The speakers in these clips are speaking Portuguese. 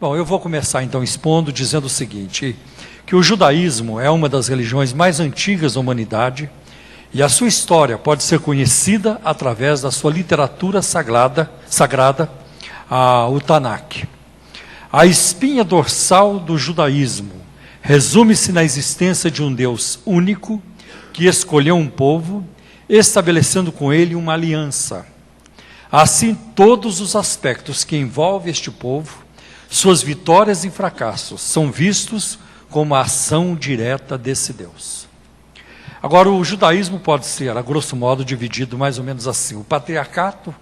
Bom, eu vou começar então expondo, dizendo o seguinte, que o judaísmo é uma das religiões mais antigas da humanidade e a sua história pode ser conhecida através da sua literatura sagrada, o Tanakh. A espinha dorsal do judaísmo resume-se na existência de um Deus único que escolheu um povo, estabelecendo com ele uma aliança. Assim, todos os aspectos que envolvem este povo, suas vitórias e fracassos, são vistos como a ação direta desse Deus. Agora, o judaísmo pode ser, a grosso modo, dividido mais ou menos assim: o patriarcato,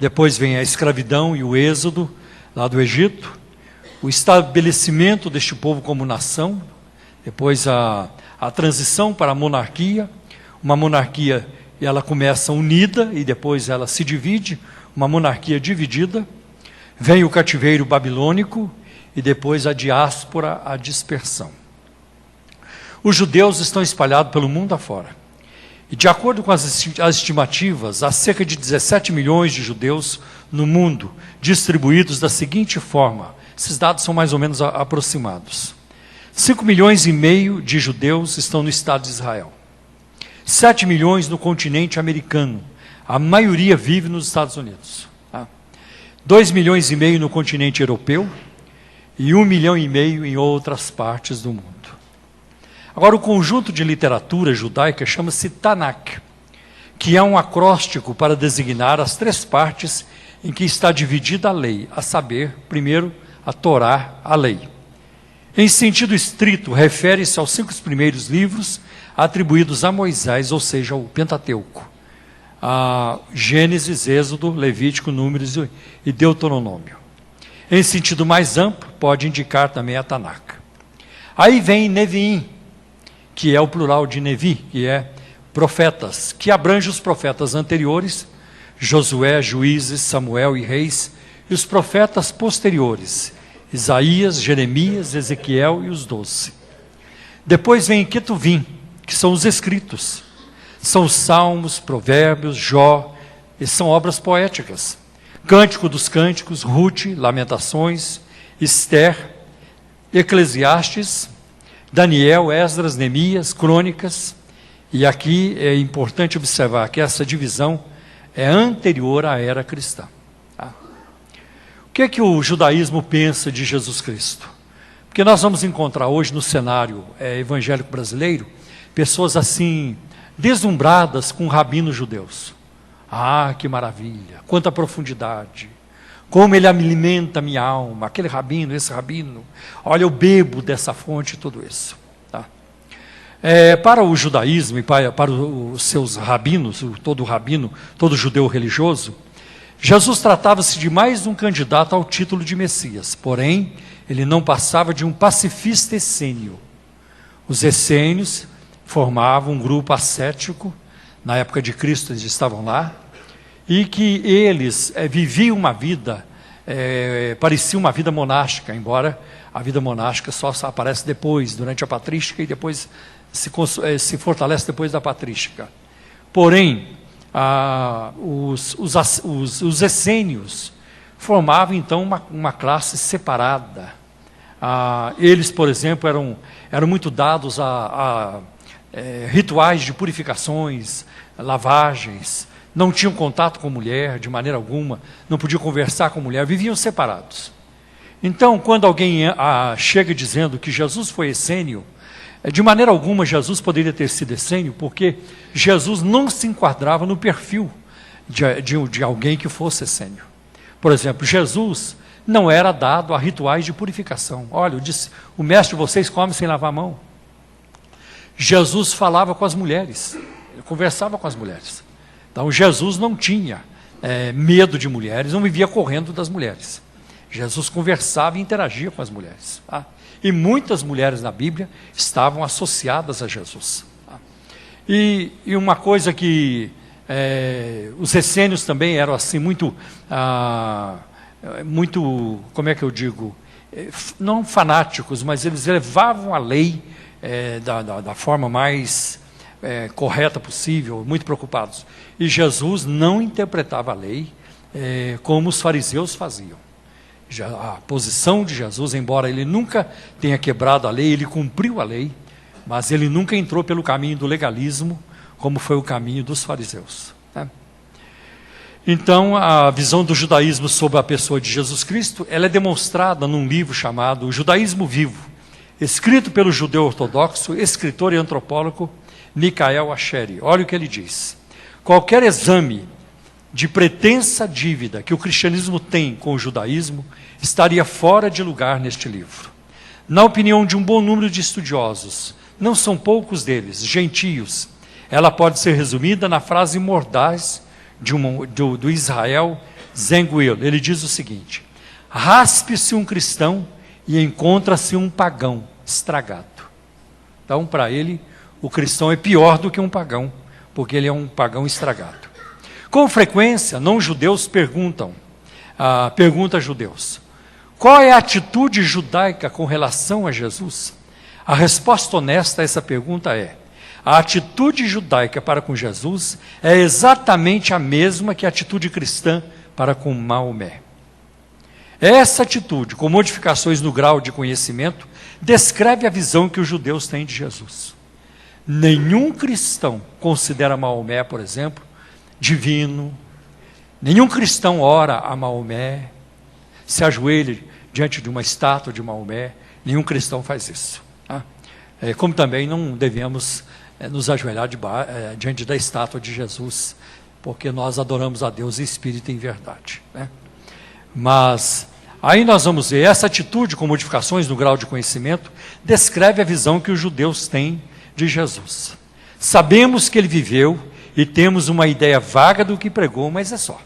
depois vem a escravidão e o êxodo lá do Egito, o estabelecimento deste povo como nação, depois a transição para a monarquia, uma monarquia, ela começa unida e depois ela se divide, uma monarquia dividida, vem o cativeiro babilônico e depois a diáspora, a dispersão. Os judeus estão espalhados pelo mundo afora. E de acordo com as estimativas, há cerca de 17 milhões de judeus no mundo, distribuídos da seguinte forma. Esses dados são mais ou menos aproximados. 5 milhões e meio de judeus estão no Estado de Israel. 7 milhões no continente americano. A maioria vive nos Estados Unidos. 2 milhões e meio no continente europeu e 1 milhão e meio em outras partes do mundo. Agora, o conjunto de literatura judaica chama-se Tanakh, que é um acróstico para designar as 3 partes em que está dividida a lei, a saber, primeiro, a Torá, a lei. Em sentido estrito, refere-se aos 5 primeiros livros atribuídos a Moisés, ou seja, o Pentateuco. Gênesis, Êxodo, Levítico, Números e Deuteronômio. Em sentido mais amplo, pode indicar também a Tanakh. Aí vem Neviim, que é o plural de Nevi, que é profetas, que abrange os profetas anteriores, Josué, Juízes, Samuel e Reis, e os profetas posteriores, Isaías, Jeremias, Ezequiel e os 12. Depois vem Ketuvim, que são os escritos. São os Salmos, Provérbios, Jó, e são obras poéticas. Cântico dos Cânticos, Ruth, Lamentações, Esther, Eclesiastes, Daniel, Esdras, Neemias, Crônicas. E aqui é importante observar que essa divisão é anterior à era cristã. O que é que o judaísmo pensa de Jesus Cristo? Porque nós vamos encontrar hoje no cenário evangélico brasileiro pessoas assim, deslumbradas com rabinos judeus. Que maravilha, quanta profundidade, como ele alimenta a minha alma, aquele rabino, esse rabino, olha, eu bebo dessa fonte, tudo isso. Para o judaísmo e para os seus rabinos, todo judeu religioso, Jesus tratava-se de mais um candidato ao título de Messias, porém, ele não passava de um pacifista essênio. Os essênios formavam um grupo ascético, na época de Cristo eles estavam lá, e que eles viviam uma vida, parecia uma vida monástica, embora a vida monástica só aparece depois, durante a patrística, e depois se fortalece depois da patrística. Porém, os essênios formavam então uma classe separada. Eles, por exemplo, eram muito dados a rituais de purificações, lavagens, não tinham contato com mulher de maneira alguma, não podiam conversar com mulher, viviam separados. Então, quando alguém chega dizendo que Jesus foi essênio, de maneira alguma Jesus poderia ter sido essênio, porque Jesus não se enquadrava no perfil de alguém que fosse essênio. Por exemplo, Jesus não era dado a rituais de purificação. Olha, o mestre de vocês come sem lavar a mão. Jesus falava com as mulheres, ele conversava com as mulheres. Então Jesus não tinha medo de mulheres, não vivia correndo das mulheres. Jesus conversava e interagia com as mulheres. E muitas mulheres na Bíblia estavam associadas a Jesus. E uma coisa que os essênios também eram assim muito, como é que eu digo, não fanáticos, mas eles levavam a lei da forma mais correta possível, muito preocupados. E Jesus não interpretava a lei como os fariseus faziam. A posição de Jesus, embora ele nunca tenha quebrado a lei, ele cumpriu a lei, mas ele nunca entrou pelo caminho do legalismo, como foi o caminho dos fariseus. Né? Então, a visão do judaísmo sobre a pessoa de Jesus Cristo, ela é demonstrada num livro chamado O Judaísmo Vivo, escrito pelo judeu ortodoxo, escritor e antropólogo Michael Asheri. Olha o que ele diz. Qualquer exame de pretensa dívida que o cristianismo tem com o judaísmo estaria fora de lugar neste livro. Na opinião de um bom número de estudiosos, não são poucos deles, gentios, ela pode ser resumida na frase mordaz do Israel Zengwill. Ele diz o seguinte: raspe-se um cristão e encontra-se um pagão estragado. Então, para ele, o cristão é pior do que um pagão, porque ele é um pagão estragado. Com frequência, não-judeus perguntam a judeus: qual é a atitude judaica com relação a Jesus? A resposta honesta a essa pergunta é: a atitude judaica para com Jesus é exatamente a mesma que a atitude cristã para com Maomé. Essa atitude, com modificações no grau de conhecimento, descreve a visão que os judeus têm de Jesus. Nenhum cristão considera Maomé, por exemplo, divino. Nenhum cristão ora a Maomé, se ajoelha diante de uma estátua de Maomé. Nenhum cristão faz isso. Tá? Como também não devemos nos ajoelhar diante da estátua de Jesus, porque nós adoramos a Deus em espírito e em verdade. Né? Mas aí nós vamos ver, essa atitude com modificações no grau de conhecimento descreve a visão que os judeus têm de Jesus. Sabemos que ele viveu e temos uma ideia vaga do que pregou, mas é só.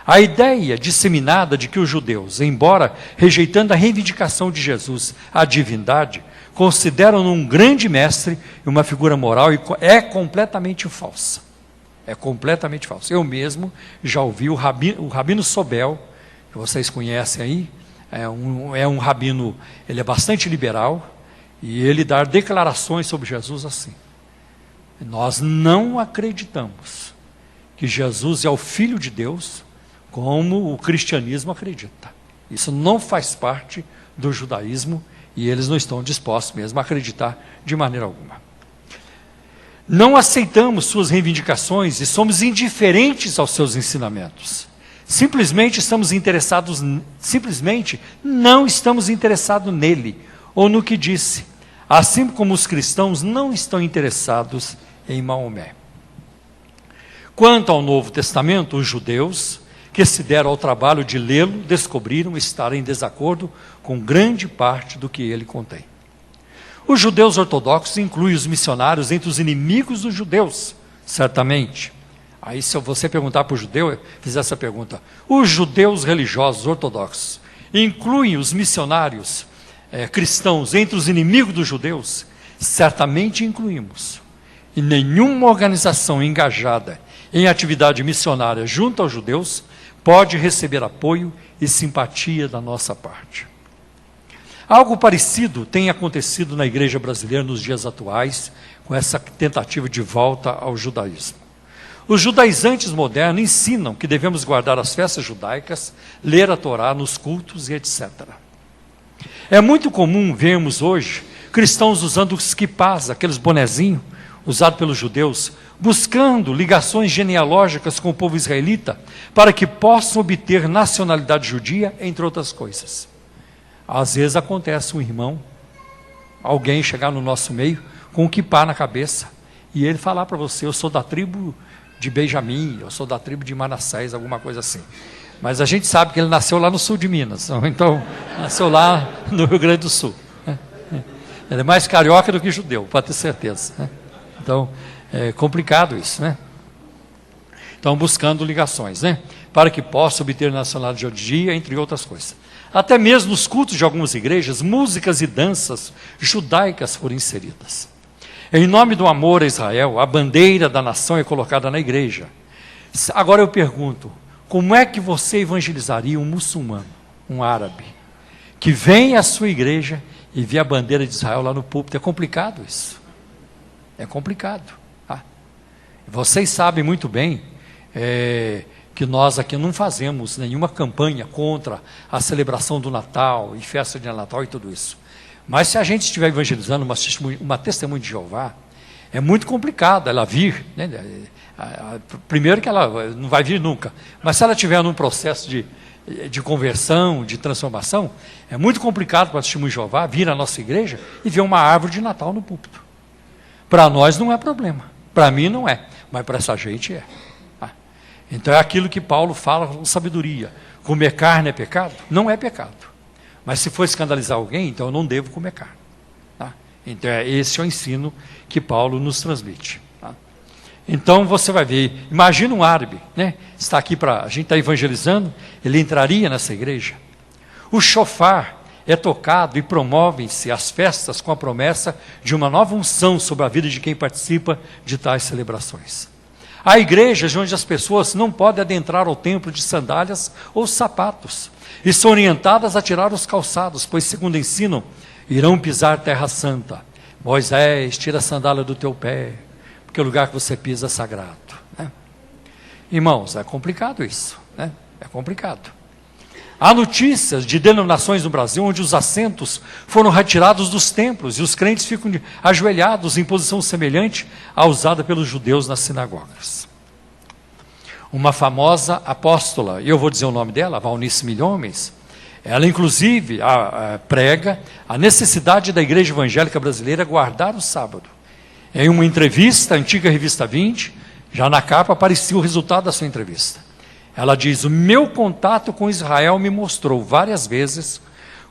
A ideia disseminada de que os judeus, embora rejeitando a reivindicação de Jesus à divindade, consideram-no um grande mestre e uma figura moral, é completamente falsa. É completamente falsa. Eu mesmo já ouvi o Rabino Sobel, que vocês conhecem aí, é um rabino, ele é bastante liberal, e ele dá declarações sobre Jesus assim: nós não acreditamos que Jesus é o Filho de Deus, como o cristianismo acredita. Isso não faz parte do judaísmo, e eles não estão dispostos mesmo a acreditar de maneira alguma. Não aceitamos suas reivindicações e somos indiferentes aos seus ensinamentos. Simplesmente não estamos interessados nele ou no que disse, assim como os cristãos não estão interessados em Maomé. Quanto ao Novo Testamento, os judeus que se deram ao trabalho de lê-lo descobriram estar em desacordo com grande parte do que ele contém. Os judeus ortodoxos incluem os missionários entre os inimigos dos judeus, certamente. Aí, se você perguntar para o judeu, fizer essa pergunta: os judeus religiosos ortodoxos incluem os missionários cristãos entre os inimigos dos judeus? Certamente incluímos. E nenhuma organização engajada em atividade missionária junto aos judeus pode receber apoio e simpatia da nossa parte. Algo parecido tem acontecido na igreja brasileira nos dias atuais, com essa tentativa de volta ao judaísmo. Os judaizantes modernos ensinam que devemos guardar as festas judaicas, ler a Torá nos cultos e etc. É muito comum vermos hoje cristãos usando os quipás, aqueles bonezinhos usados pelos judeus, buscando ligações genealógicas com o povo israelita para que possam obter nacionalidade judia, entre outras coisas. Às vezes acontece um irmão, alguém chegar no nosso meio com um quipá na cabeça e ele falar para você: eu sou da tribo de Benjamim, eu sou da tribo de Manassés, alguma coisa assim. Mas a gente sabe que ele nasceu lá no sul de Minas, então nasceu lá no Rio Grande do Sul. Ele é mais carioca do que judeu, pode ter certeza. Então, é complicado isso, né? Então, buscando ligações, né? Para que possa obter nacionalidade judia, entre outras coisas. Até mesmo nos cultos de algumas igrejas, músicas e danças judaicas foram inseridas. Em nome do amor a Israel, a bandeira da nação é colocada na igreja. Agora eu pergunto: como é que você evangelizaria um muçulmano, um árabe, que vem à sua igreja e vê a bandeira de Israel lá no púlpito? É complicado isso. É complicado. Tá? Vocês sabem muito bem que nós aqui não fazemos nenhuma campanha contra a celebração do Natal e festa de Natal e tudo isso. Mas se a gente estiver evangelizando uma testemunha de Jeová, é muito complicado ela vir, né? Primeiro que ela não vai vir nunca, mas se ela estiver num processo de conversão, de transformação, é muito complicado para o testemunho de Jeová vir à nossa igreja e ver uma árvore de Natal no púlpito. Para nós não é problema, para mim não é, mas para essa gente é. Então é aquilo que Paulo fala com sabedoria. Comer carne é pecado? Não é pecado. Mas se for escandalizar alguém, então eu não devo comer carne. Então esse é o ensino que Paulo nos transmite. Então você vai ver, imagina um árabe, né? Está aqui a gente está evangelizando, ele entraria nessa igreja. O shofar é tocado e promovem-se as festas com a promessa de uma nova unção sobre a vida de quem participa de tais celebrações. Há igrejas onde as pessoas não podem adentrar ao templo de sandálias ou sapatos e são orientadas a tirar os calçados, pois, segundo ensinam, irão pisar terra santa. Moisés, tira a sandália do teu pé, porque o lugar que você pisa é sagrado. Né? Irmãos, é complicado isso. Né? É complicado. Há notícias de denominações no Brasil onde os assentos foram retirados dos templos e os crentes ficam ajoelhados em posição semelhante à usada pelos judeus nas sinagogas. Uma famosa apóstola, e eu vou dizer o nome dela, Valnice Milhomes, ela inclusive prega a necessidade da igreja evangélica brasileira guardar o sábado. Em uma entrevista, a antiga revista 20, já na capa aparecia o resultado da sua entrevista. Ela diz: o meu contato com Israel me mostrou várias vezes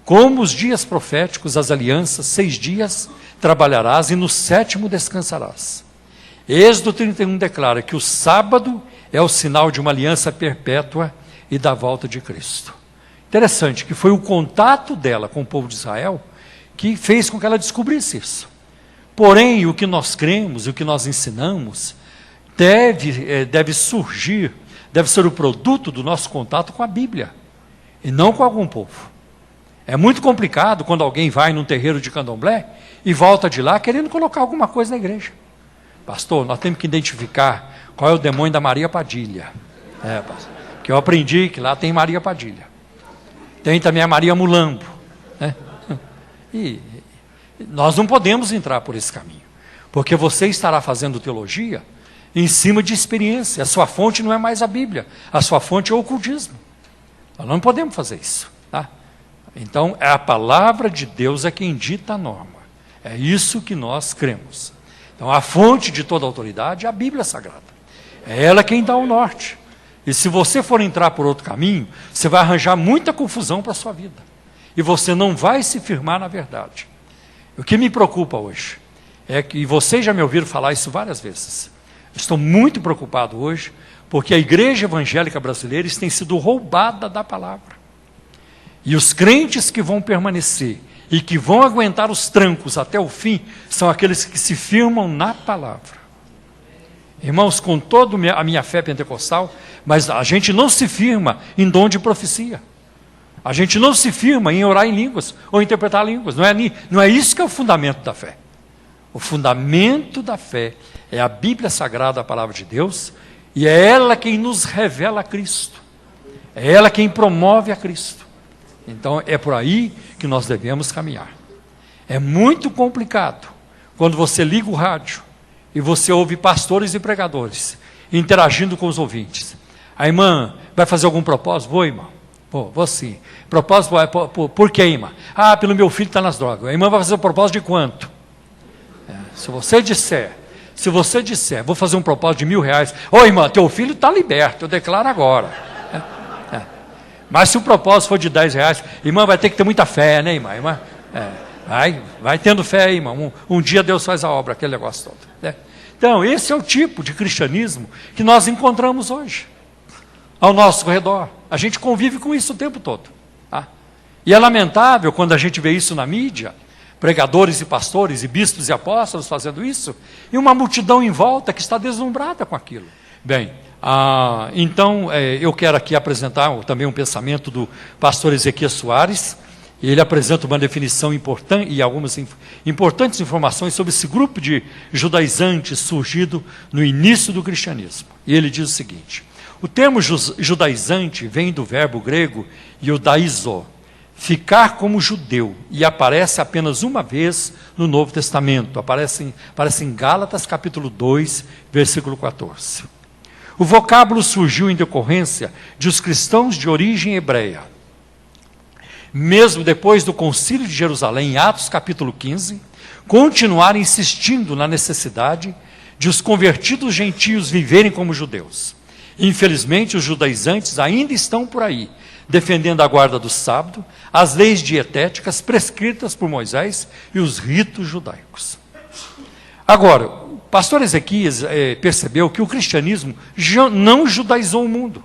como os dias proféticos, as alianças, 6 dias trabalharás e no 7º descansarás. Êxodo 31 declara que o sábado é o sinal de uma aliança perpétua e da volta de Cristo. Interessante que foi o contato dela com o povo de Israel que fez com que ela descobrisse isso. Porém, o que nós cremos, o que nós ensinamos, deve surgir, deve ser o produto do nosso contato com a Bíblia, e não com algum povo. É muito complicado quando alguém vai num terreiro de candomblé e volta de lá querendo colocar alguma coisa na igreja. Pastor, nós temos que identificar qual é o demônio da Maria Padilha. Pastor, que eu aprendi que lá tem Maria Padilha. Tem também a Maria Mulambo. Né? E nós não podemos entrar por esse caminho, porque você estará fazendo teologia em cima de experiência. A sua fonte não é mais a Bíblia, a sua fonte é o ocultismo. Nós não podemos fazer isso. Tá? Então, a palavra de Deus é quem dita a norma. É isso que nós cremos. Então, a fonte de toda autoridade é a Bíblia Sagrada. É ela quem dá o norte. E se você for entrar por outro caminho, você vai arranjar muita confusão para a sua vida. E você não vai se firmar na verdade. O que me preocupa hoje é que, e vocês já me ouviram falar isso várias vezes, estou muito preocupado hoje, porque a igreja evangélica brasileira tem sido roubada da palavra. E os crentes que vão permanecer e que vão aguentar os trancos até o fim, são aqueles que se firmam na palavra. Irmãos, com toda a minha fé pentecostal, mas a gente não se firma em dom de profecia. A gente não se firma em orar em línguas ou interpretar línguas. Não é isso que é o fundamento da fé. O fundamento da fé é a Bíblia Sagrada, a palavra de Deus, e é ela quem nos revela a Cristo. É ela quem promove a Cristo. Então é por aí que nós devemos caminhar. É muito complicado quando você liga o rádio e você ouve pastores e pregadores interagindo com os ouvintes. A irmã vai fazer algum propósito? Vou, irmão. Vou sim. Propósito, por quê, irmã? Pelo meu filho está nas drogas. A irmã vai fazer o propósito de quanto? Se você disser, vou fazer um propósito de R$1.000. Ô, irmã, teu filho está liberto, eu declaro agora. Mas se o propósito for de R$10, irmã, vai ter que ter muita fé, né, irmã? Vai tendo fé aí, irmão. Um dia Deus faz a obra, aquele negócio todo. Né? Então, esse é o tipo de cristianismo que nós encontramos hoje, ao nosso redor. A gente convive com isso o tempo todo. Tá? E é lamentável quando a gente vê isso na mídia, pregadores e pastores e bispos e apóstolos fazendo isso, e uma multidão em volta que está deslumbrada com aquilo. Bem, então eu quero aqui apresentar também um pensamento do pastor Ezequias Soares. Ele apresenta uma definição importante e algumas importantes informações sobre esse grupo de judaizantes surgido no início do cristianismo. E ele diz o seguinte: O termo judaizante vem do verbo grego iudaizo, ficar como judeu, e aparece apenas uma vez no Novo Testamento. Aparece em Gálatas capítulo 2, versículo 14. O vocábulo surgiu em decorrência de os cristãos de origem hebreia. Mesmo depois do Concílio de Jerusalém, em Atos capítulo 15, continuaram insistindo na necessidade de os convertidos gentios viverem como judeus. Infelizmente, os judaizantes ainda estão por aí, defendendo a guarda do sábado, as leis dietéticas prescritas por Moisés e os ritos judaicos. Agora, o pastor Ezequias percebeu que o cristianismo não judaizou o mundo.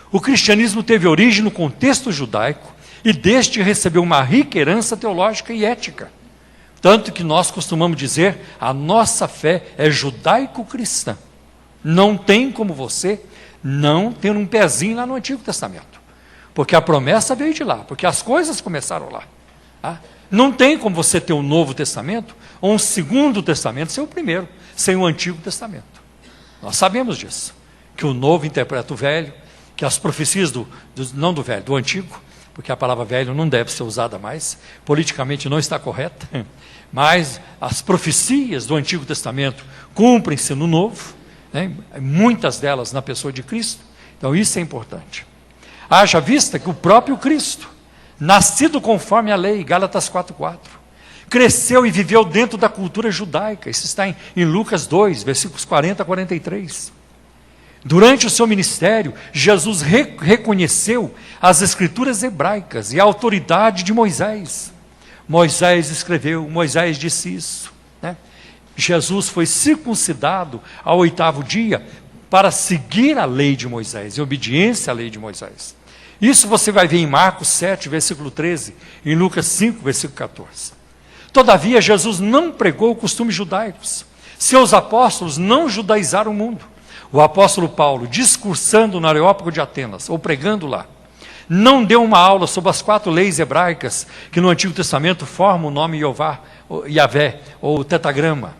O cristianismo teve origem no contexto judaico e deste recebeu uma rica herança teológica e ética. Tanto que nós costumamos dizer, a nossa fé é judaico-cristã. Não tem como você não ter um pezinho lá no Antigo Testamento. Porque a promessa veio de lá, porque as coisas começaram lá. Tá? Não tem como você ter um Novo Testamento ou um Segundo Testamento sem o primeiro, sem o Antigo Testamento. Nós sabemos disso, que o Novo interpreta o Velho, que as profecias não do Velho, do Antigo, porque a palavra velho não deve ser usada mais, politicamente não está correta, mas as profecias do Antigo Testamento cumprem-se no Novo, né? Muitas delas na pessoa de Cristo, então isso é importante. Haja vista que o próprio Cristo, nascido conforme a lei, Gálatas 4:4, cresceu e viveu dentro da cultura judaica, isso está em Lucas 2, versículos 40 a 43. Durante o seu ministério, Jesus reconheceu as escrituras hebraicas e a autoridade de Moisés. Moisés escreveu, Moisés disse isso. Né? Jesus foi circuncidado ao 8º dia para seguir a lei de Moisés, em obediência à lei de Moisés. Isso você vai ver em Marcos 7, versículo 13, em Lucas 5, versículo 14. Todavia, Jesus não pregou costumes judaicos. Seus apóstolos não judaizaram o mundo. O apóstolo Paulo, discursando no Areópago de Atenas, ou pregando lá, não deu uma aula sobre as 4 leis hebraicas que no Antigo Testamento formam o nome Jeová, Yahvé, ou tetagrama.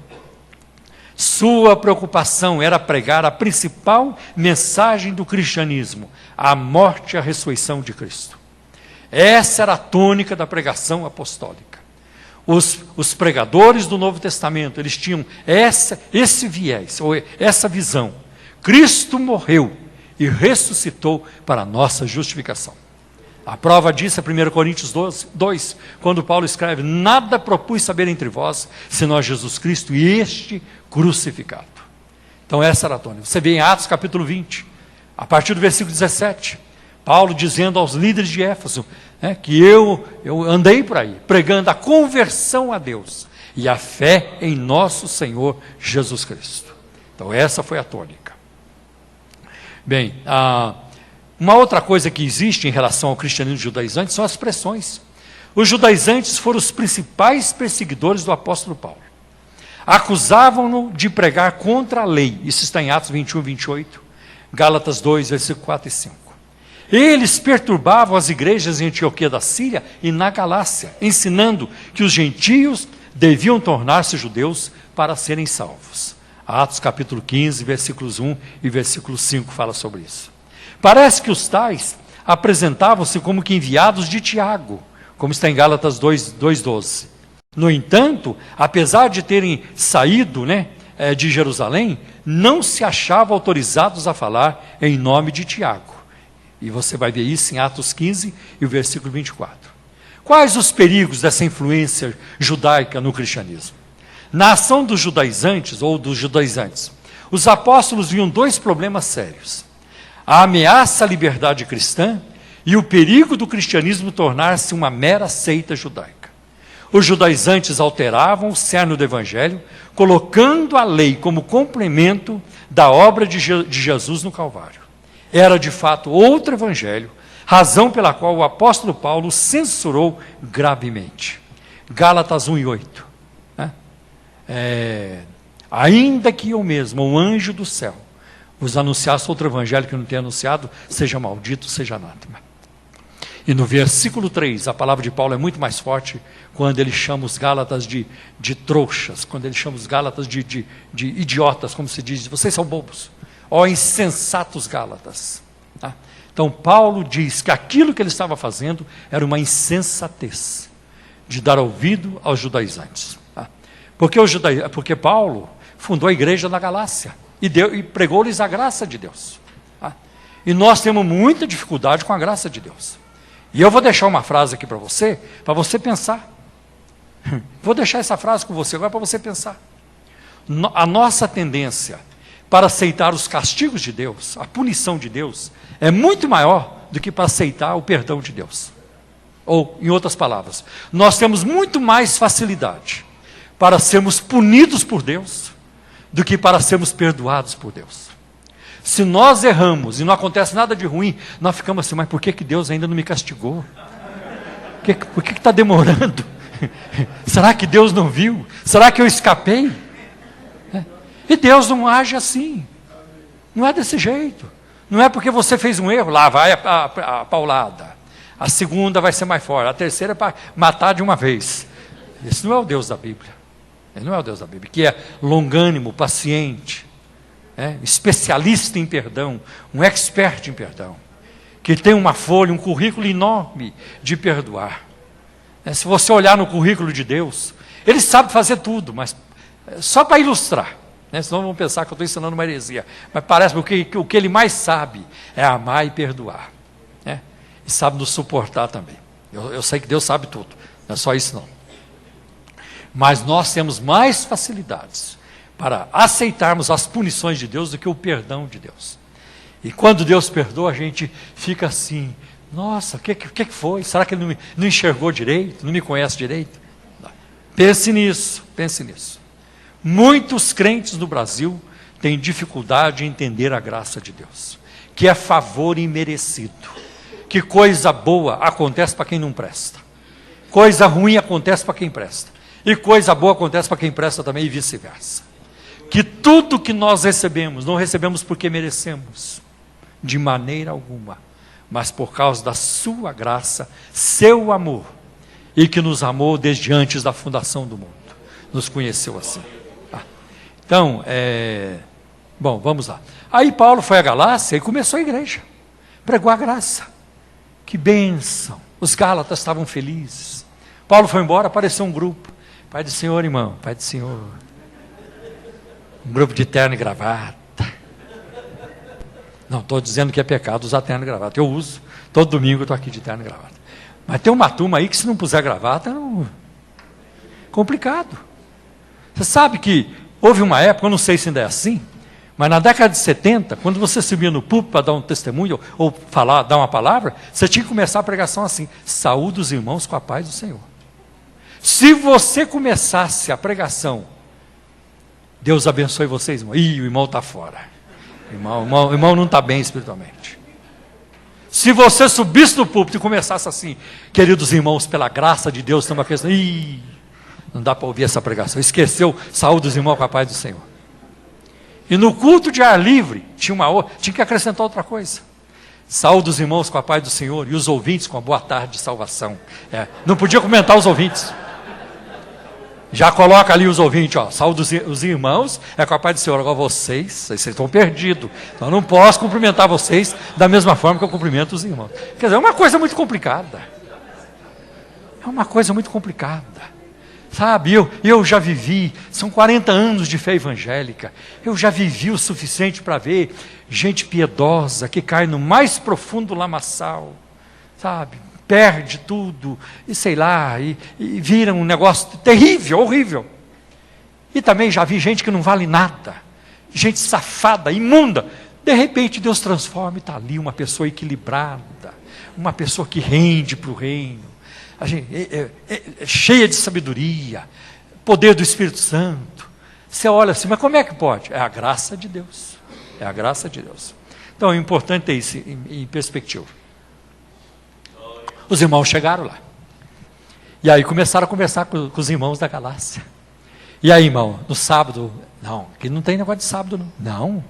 Sua preocupação era pregar a principal mensagem do cristianismo, a morte e a ressurreição de Cristo. Essa era a tônica da pregação apostólica. Os pregadores do Novo Testamento, eles tinham esse viés, ou essa visão. Cristo morreu e ressuscitou para a nossa justificação. A prova disso é 1 Coríntios 2, quando Paulo escreve, nada propus saber entre vós, senão Jesus Cristo e este crucificado. Então essa era a tônica. Você vê em Atos capítulo 20, a partir do versículo 17, Paulo dizendo aos líderes de Éfeso, que eu andei por aí, pregando a conversão a Deus e a fé em nosso Senhor Jesus Cristo. Então essa foi a tônica. Bem, uma outra coisa que existe em relação ao cristianismo judaizante são as pressões. Os judaizantes foram os principais perseguidores do apóstolo Paulo. Acusavam-no de pregar contra a lei. Isso está em Atos 21, 28, Gálatas 2, versículos 4 e 5. Eles perturbavam as igrejas em Antioquia da Síria e na Galácia, ensinando que os gentios deviam tornar-se judeus para serem salvos. Atos capítulo 15, versículos 1 e versículo 5 fala sobre isso. Parece que os tais apresentavam-se como que enviados de Tiago, como está em Gálatas 2:12. No entanto, apesar de terem saído de Jerusalém, não se achavam autorizados a falar em nome de Tiago. E você vai ver isso em Atos 15 e o versículo 24. Quais os perigos dessa influência judaica no cristianismo? Na ação dos judaizantes, os apóstolos viam 2 problemas sérios. A ameaça à liberdade cristã e o perigo do cristianismo tornar-se uma mera seita judaica. Os judaizantes alteravam o cerne do evangelho, colocando a lei como complemento da obra de Jesus no Calvário. Era de fato outro evangelho, razão pela qual o apóstolo Paulo censurou gravemente. Gálatas 1 e 8. Ainda que eu mesmo, o anjo do céu, vos anunciasse outro evangelho que eu não tenha anunciado, seja maldito, seja anátema. E no versículo 3, a palavra de Paulo é muito mais forte, quando ele chama os Gálatas de trouxas, quando ele chama os Gálatas de idiotas, como se diz, vocês são bobos. Ó insensatos Gálatas. Tá? Então Paulo diz que aquilo que ele estava fazendo era uma insensatez, de dar ouvido aos judaizantes. Tá? Porque Paulo fundou a igreja na Galácia e pregou-lhes a graça de Deus. Tá? E nós temos muita dificuldade com a graça de Deus. E eu vou deixar uma frase aqui para você pensar. Vou deixar essa frase com você agora para você pensar. A nossa tendência para aceitar os castigos de Deus, a punição de Deus, é muito maior do que para aceitar o perdão de Deus. Ou, em outras palavras, nós temos muito mais facilidade para sermos punidos por Deus do que para sermos perdoados por Deus. Se nós erramos e não acontece nada de ruim, nós ficamos assim, mas por que Deus ainda não me castigou? Por que está demorando? Será que Deus não viu? Será que eu escapei? E Deus não age assim. Não é desse jeito. Não é porque você fez um erro, lá vai a paulada. A segunda vai ser mais forte. A terceira é para matar de uma vez. Esse não é o Deus da Bíblia. Ele não é o Deus da Bíblia, que é longânimo, paciente, especialista em perdão, um expert em perdão, que tem uma folha, um currículo enorme de perdoar. Se você olhar no currículo de Deus, ele sabe fazer tudo, mas só para ilustrar, senão vão pensar que eu estou ensinando uma heresia, mas parece que o que ele mais sabe é amar e perdoar, e sabe nos suportar também. Eu sei que Deus sabe tudo, não é só isso não. Mas nós temos mais facilidades para aceitarmos as punições de Deus do que o perdão de Deus. E quando Deus perdoa, a gente fica assim, nossa, o que foi? Será que ele não enxergou direito? Não me conhece direito? Não. Pense nisso. Muitos crentes no Brasil têm dificuldade em entender a graça de Deus, que é favor imerecido, que coisa boa acontece para quem não presta, coisa ruim acontece para quem presta, e coisa boa acontece para quem presta também e vice-versa. Que tudo que nós recebemos, não recebemos porque merecemos, de maneira alguma, mas por causa da sua graça, seu amor, e que nos amou desde antes da fundação do mundo, nos conheceu assim. Então, bom, vamos lá. Aí Paulo foi à Galácia e começou a igreja, pregou a graça. Que bênção, os Gálatas estavam felizes. Paulo foi embora, apareceu um grupo, Pai do Senhor, irmão, Pai do Senhor, um grupo de terno e gravata. Não, estou dizendo que é pecado usar terno e gravata. Eu uso, todo domingo eu estou aqui de terno e gravata. Mas tem uma turma aí que se não puser gravata, complicado. Você sabe que houve uma época, eu não sei se ainda é assim, mas na década de 70, quando você subia no púlpito para dar um testemunho, ou falar, dar uma palavra, você tinha que começar a pregação assim, saúde os irmãos com a paz do Senhor. Se você começasse a pregação, Deus abençoe vocês, irmão. Ih, o irmão está fora. O irmão não está bem espiritualmente. Se você subisse no púlpito e começasse assim, queridos irmãos, pela graça de Deus, tem uma questão, ih, não dá para ouvir essa pregação. Esqueceu, saúde os irmãos com a paz do Senhor. E no culto de ar livre, tinha que acrescentar outra coisa. Saúde os irmãos com a paz do Senhor e os ouvintes com a boa tarde de salvação. Não podia comentar os ouvintes. Já coloca ali os ouvintes, saúde os irmãos, com a paz do Senhor. Agora vocês estão perdidos. Então eu não posso cumprimentar vocês da mesma forma que eu cumprimento os irmãos. Quer dizer, é uma coisa muito complicada. Sabe, eu já vivi, são 40 anos de fé evangélica, eu já vivi o suficiente para ver gente piedosa que cai no mais profundo lamaçal, sabe, perde tudo, e sei lá, e vira um negócio terrível, horrível. E também já vi gente que não vale nada, gente safada, imunda. De repente Deus transforma e está ali uma pessoa equilibrada, uma pessoa que rende para o reino, cheia de sabedoria, poder do Espírito Santo. Você olha assim, mas como é que pode? É a graça de Deus. É a graça de Deus. Então é importante ter isso em perspectiva. Os irmãos chegaram lá. E aí começaram a conversar com os irmãos da Galácia. E aí, irmão, no sábado? Não, aqui não tem negócio de sábado, não. Não.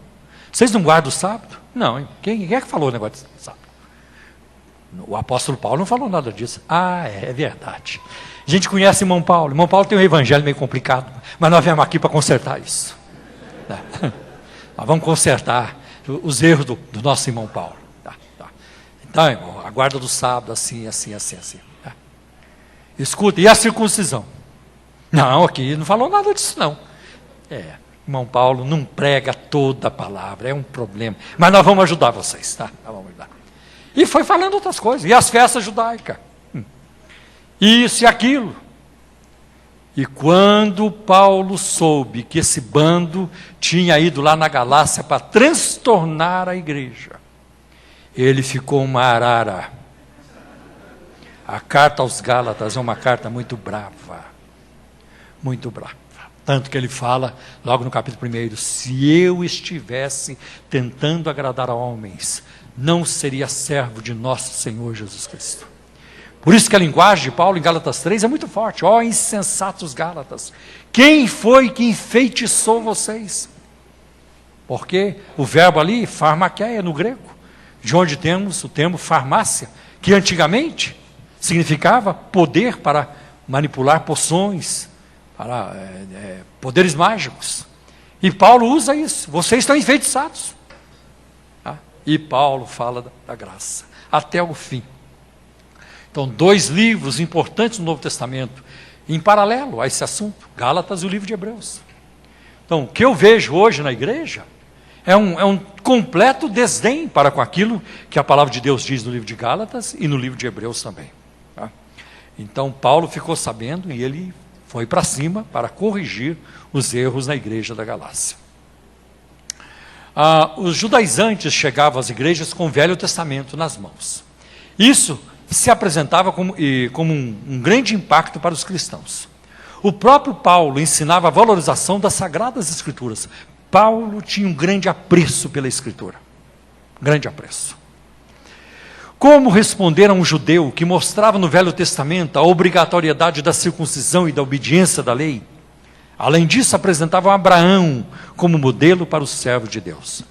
Vocês não guardam o sábado? Não. Quem é que falou o negócio de sábado? O apóstolo Paulo não falou nada disso. É verdade. A gente conhece o irmão Paulo. O irmão Paulo tem um evangelho meio complicado, mas nós viemos aqui para consertar isso. Nós vamos consertar. os erros do nosso irmão Paulo. Tá. Então, irmão, a guarda do sábado, assim. Tá? Escuta, e a circuncisão? Não, aqui não falou nada disso, não. Irmão Paulo não prega toda a palavra, é um problema. Mas nós vamos ajudar vocês, tá? Nós vamos ajudar. E foi falando outras coisas, e as festas judaicas. Isso e aquilo. E quando Paulo soube que esse bando tinha ido lá na Galácia para transtornar a igreja, ele ficou uma arara. A carta aos Gálatas é uma carta muito brava. Muito brava. Tanto que ele fala, logo no capítulo 1, se eu estivesse tentando agradar a homens, não seria servo de nosso Senhor Jesus Cristo. Por isso que a linguagem de Paulo em Gálatas 3 é muito forte. Ó insensatos Gálatas, quem foi que enfeitiçou vocês? Porque o verbo ali, farmakeia no grego, de onde temos o termo farmácia, que antigamente significava poder para manipular poções, para poderes mágicos. E Paulo usa isso, vocês estão enfeitiçados. E Paulo fala da graça, até o fim. Então, 2 livros importantes no Novo Testamento, em paralelo a esse assunto, Gálatas e o livro de Hebreus. Então, o que eu vejo hoje na igreja é um completo desdém para com aquilo que a palavra de Deus diz no livro de Gálatas e no livro de Hebreus também. Tá? Então, Paulo ficou sabendo e ele foi para cima para corrigir os erros na igreja da Galácia. Os judaizantes chegavam às igrejas com o Velho Testamento nas mãos. Isso se apresentava como um grande impacto para os cristãos. O próprio Paulo ensinava a valorização das Sagradas Escrituras. Paulo tinha um grande apreço pela Escritura. Grande apreço. Como responder a um judeu que mostrava no Velho Testamento a obrigatoriedade da circuncisão e da obediência da lei? Além disso, apresentavam Abraão como modelo para os servos de Deus.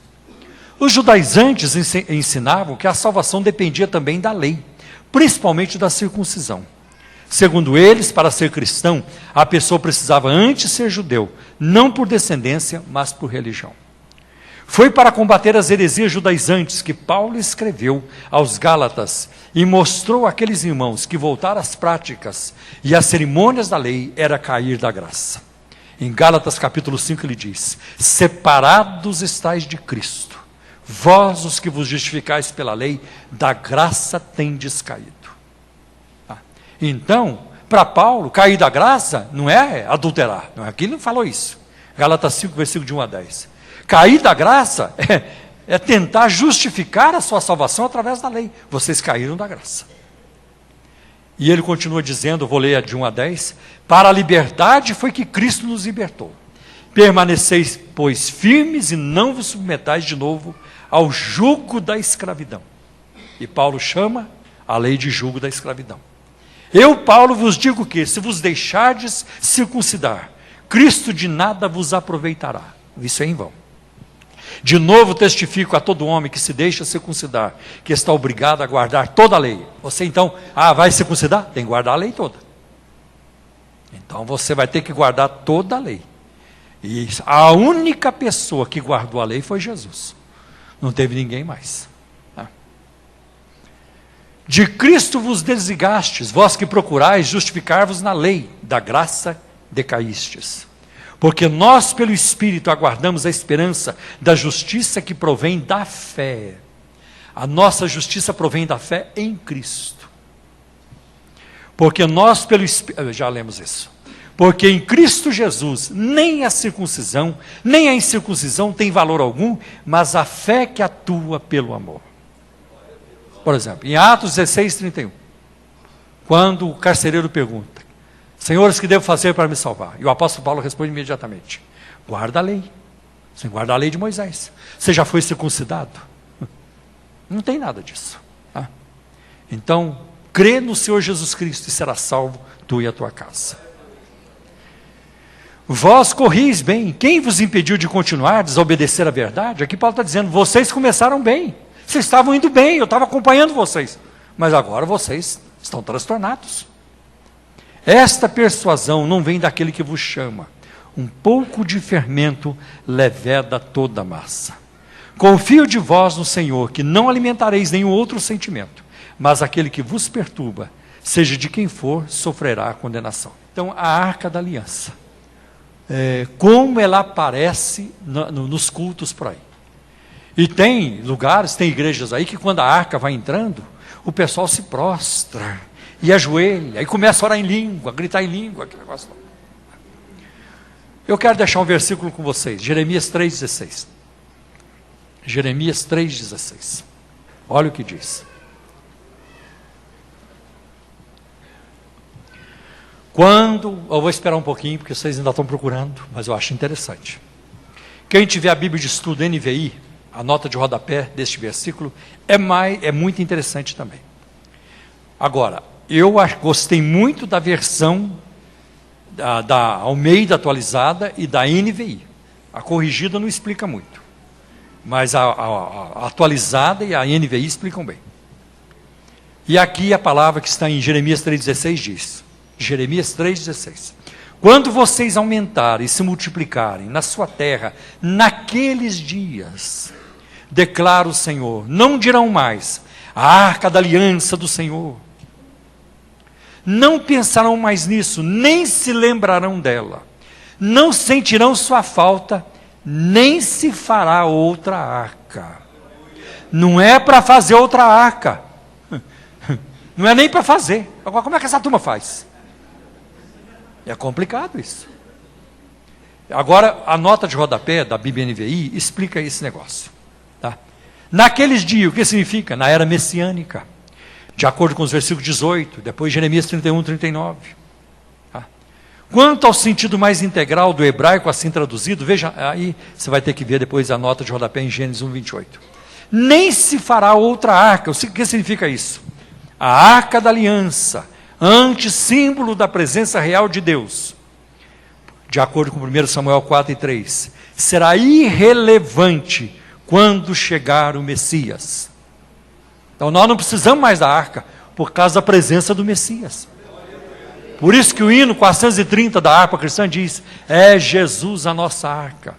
Os judaizantes ensinavam que a salvação dependia também da lei, principalmente da circuncisão. Segundo eles, para ser cristão, a pessoa precisava antes ser judeu, não por descendência, mas por religião. Foi para combater as heresias judaizantes que Paulo escreveu aos Gálatas e mostrou àqueles irmãos que voltar às práticas e às cerimônias da lei era cair da graça. Em Gálatas capítulo 5 ele diz: separados estáis de Cristo, vós os que vos justificais pela lei, da graça tendes caído. Então, para Paulo, cair da graça não é adulterar, não é, aqui ele não falou isso. Gálatas 5, versículo de 1 a 10. Cair da graça é tentar justificar a sua salvação através da lei. Vocês caíram da graça. E ele continua dizendo, vou ler de 1 a 10, para a liberdade foi que Cristo nos libertou. Permaneceis, pois, firmes e não vos submetais de novo ao jugo da escravidão. E Paulo chama a lei de jugo da escravidão. Eu, Paulo, vos digo que, se vos deixardes circuncidar, Cristo de nada vos aproveitará. Isso é em vão. De novo testifico a todo homem que se deixa circuncidar, que está obrigado a guardar toda a lei. Você então, vai circuncidar? Tem que guardar a lei toda. Então você vai ter que guardar toda a lei. E a única pessoa que guardou a lei foi Jesus. Não teve ninguém mais. De Cristo vos desligastes, vós que procurais justificar-vos na lei, da graça decaístes. Porque nós, pelo Espírito, aguardamos a esperança da justiça que provém da fé. A nossa justiça provém da fé em Cristo. Porque nós, pelo Espírito, já lemos isso. Porque em Cristo Jesus, nem a circuncisão, nem a incircuncisão tem valor algum, mas a fé que atua pelo amor. Por exemplo, em Atos 16, 31, quando o carcereiro pergunta, senhores, que devo fazer para me salvar? E o apóstolo Paulo responde imediatamente, guarda a lei. Você guarda a lei de Moisés. Você já foi circuncidado? Não tem nada disso. Tá? Então, crê no Senhor Jesus Cristo e será salvo tu e a tua casa. Vós corris bem. Quem vos impediu de continuar, desobedecer a verdade? Aqui Paulo está dizendo, vocês começaram bem. Vocês estavam indo bem, eu estava acompanhando vocês. Mas agora vocês estão transtornados. Esta persuasão não vem daquele que vos chama. Um pouco de fermento leveda toda a massa. Confio de vós no Senhor, que não alimentareis nenhum outro sentimento, mas aquele que vos perturba, seja de quem for, sofrerá a condenação. Então, a Arca da Aliança, como ela aparece nos cultos por aí. E tem lugares, tem igrejas aí que quando a arca vai entrando, o pessoal se prostra e ajoelha, e começa a orar em língua, a gritar em língua, aquele negócio. Eu quero deixar um versículo com vocês, Jeremias 3,16. Jeremias 3,16. Olha o que diz. Eu vou esperar um pouquinho, porque vocês ainda estão procurando, mas eu acho interessante. Quem tiver a Bíblia de Estudo NVI, a nota de rodapé deste versículo, é muito interessante também. Agora, eu gostei muito da versão da Almeida atualizada e da NVI. A corrigida não explica muito, mas a atualizada e a NVI explicam bem. E aqui a palavra que está em Jeremias 3,16 diz, Jeremias 3,16, quando vocês aumentarem e se multiplicarem na sua terra, naqueles dias, declara o Senhor, não dirão mais, a arca da aliança do Senhor. Não pensarão mais nisso, nem se lembrarão dela. Não sentirão sua falta, nem se fará outra arca. Não é para fazer outra arca. Não é nem para fazer. Agora, como é que essa turma faz? É complicado isso. Agora, a nota de rodapé da Bíblia NVI explica esse negócio. Tá? Naqueles dias, o que significa? Na era messiânica. De acordo com os versículos 18, depois Jeremias 31, 39. Tá? Quanto ao sentido mais integral do hebraico assim traduzido, veja, aí você vai ter que ver depois a nota de rodapé em Gênesis 1, 28. Nem se fará outra arca. O que significa isso? A arca da aliança, antissímbolo da presença real de Deus, de acordo com 1 Samuel 4 e 3, será irrelevante quando chegar o Messias. Então nós não precisamos mais da arca, por causa da presença do Messias. Por isso que o hino 430 da harpa cristã diz, é Jesus a nossa arca,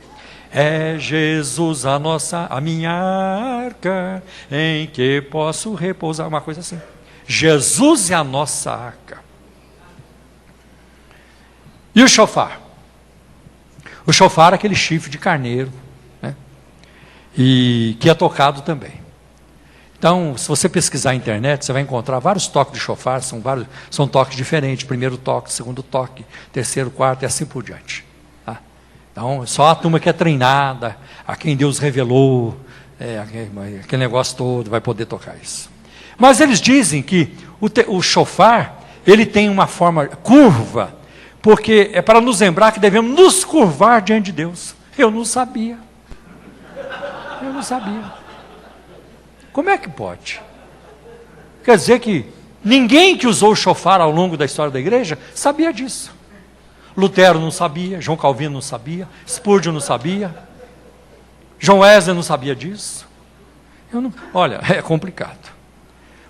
é Jesus a minha arca, em que posso repousar, uma coisa assim. Jesus é a nossa arca. E o shofar? O shofar é aquele chifre de carneiro, né? E que é tocado também. Então, se você pesquisar na internet, você vai encontrar vários toques de shofar, são toques diferentes, primeiro toque, segundo toque, terceiro, quarto e assim por diante. Tá? Então, só a turma que é treinada, a quem Deus revelou, aquele negócio todo, vai poder tocar isso. Mas eles dizem que o shofar, ele tem uma forma curva, porque é para nos lembrar que devemos nos curvar diante de Deus. Eu não sabia. Como é que pode? Quer dizer que ninguém que usou o shofar ao longo da história da igreja sabia disso. Lutero não sabia, João Calvino não sabia, Spurgeon não sabia, John Wesley não sabia disso. Olha, é complicado.